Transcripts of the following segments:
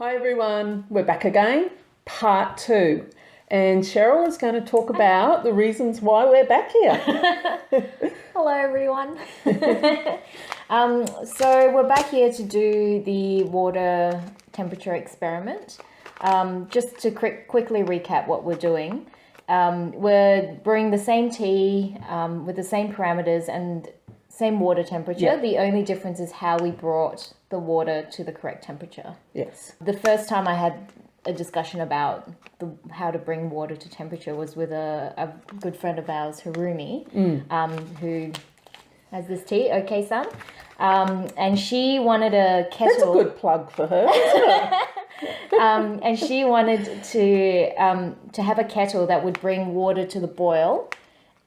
Hi everyone, we're back again, part 2. And Cheryl is going to talk about the reasons why we're back here. Hello everyone. So we're back here to do the water temperature experiment. Just to quickly recap what we're doing. We're brewing the same tea with the same parameters and same water temperature. Yeah. The only difference is how we brought the water to the correct temperature. Yes. The first time I had a discussion about how to bring water to temperature was with a good friend of ours, Harumi, who has this tea, okay son, and she wanted a kettle. That's a good plug for her, isn't it? And she wanted to have a kettle that would bring water to the boil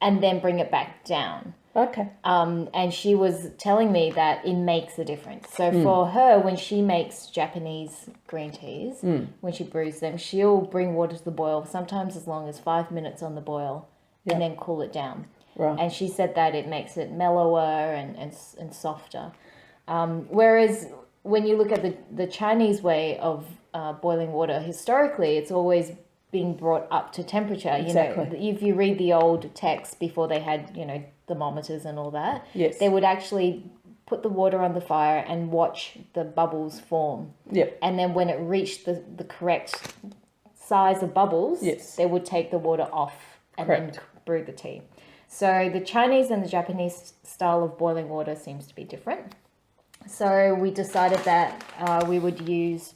and then bring it back down. Okay. And she was telling me that it makes a difference. So for her, when she makes Japanese green teas, when she brews them, she'll bring water to the boil, sometimes as long as 5 minutes on the boil, and then cool it down. Right. And she said that it makes it mellower and softer. Whereas when you look at the Chinese way of boiling water, historically, it's always being brought up to temperature. Exactly. You know, if you read the old texts before they had, thermometers and all that, Yes. they would actually put the water on the fire and watch the bubbles form. Yep. And then when it reached the correct size of bubbles, Yes. they would take the water off and then brew the tea. So the Chinese and the Japanese style of boiling water seems to be different. So we decided that we would use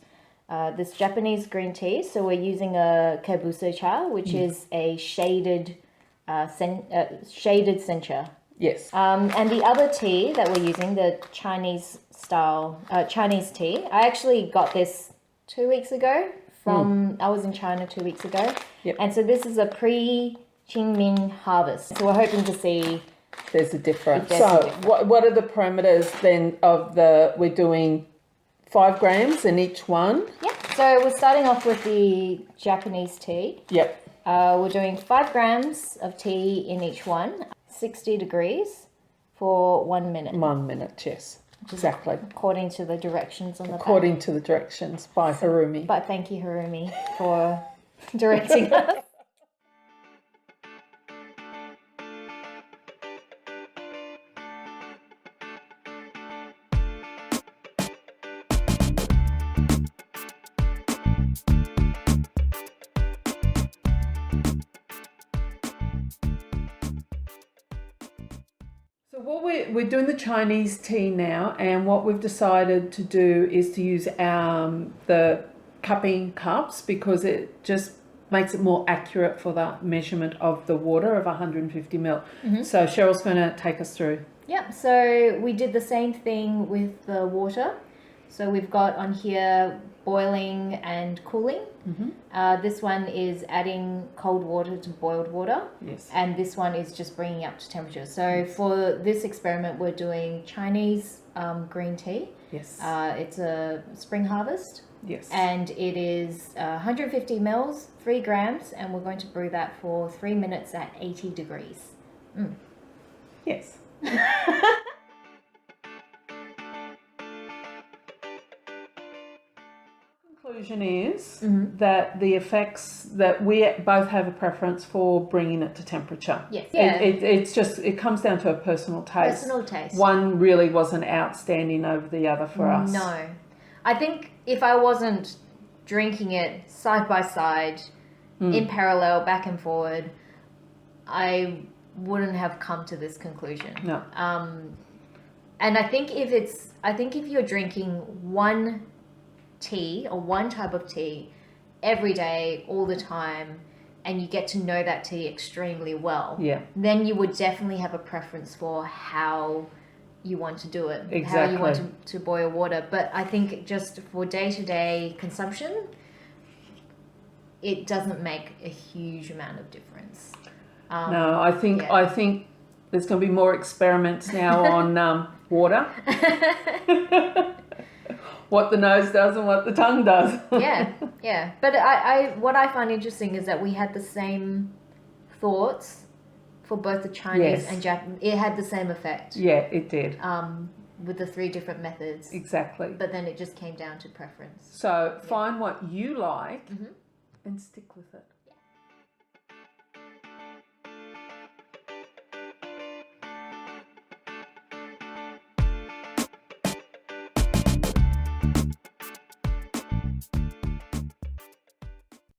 this Japanese green tea. So we're using a kabuso cha, which is a shaded sencha. Yes. And the other tea that we're using, the Chinese style, Chinese tea, I actually got this 2 weeks ago I was in China 2 weeks ago. Yep. And so this is a pre-Qingming harvest. So we're hoping to see... There's a difference. There's a So difference. what are the parameters then we're doing 5 grams in each one? Yeah, so we're starting off with the Japanese tea. Yep. We're doing 5 grams of tea in each one, 60 degrees for 1 minute. 1 minute, yes. Exactly. According to the directions on the back. According to the directions by Harumi. But thank you, Harumi, for directing us. So what we're doing the Chinese tea now, and what we've decided to do is to use the cupping cups because it just makes it more accurate for the measurement of the water of 150 ml. So Cheryl's going to take us through. Yep, so we did the same thing with the water. So we've got on here boiling and cooling. This one is adding cold water to boiled water. Yes. And this one is just bringing up to temperature. So for this experiment, we're doing Chinese green tea. Yes. It's a spring harvest. Yes. And it is 150 mils, 3 grams, and we're going to brew that for 3 minutes at 80 degrees. Yes. Conclusion is that the effects that we both have a preference for bringing it to temperature. Yes. Yeah. It comes down to a personal taste. Personal taste. One really wasn't outstanding over the other for us. No. I think if I wasn't drinking it side by side, in parallel, back and forward, I wouldn't have come to this conclusion. No. And I think if you're drinking one tea or one type of tea every day, all the time, and you get to know that tea extremely well, then you would definitely have a preference for how you want to do it, how you want to boil water. But I think just for day-to-day consumption, it doesn't make a huge amount of difference. No, I think there's going to be more experiments now on water. What the nose does and what the tongue does. Yeah. But what I find interesting is that we had the same thoughts for both the Chinese and Japanese. It had the same effect. Yeah, it did. with the 3 different methods. Exactly. But then it just came down to preference. So find what you like Mhm. and stick with it.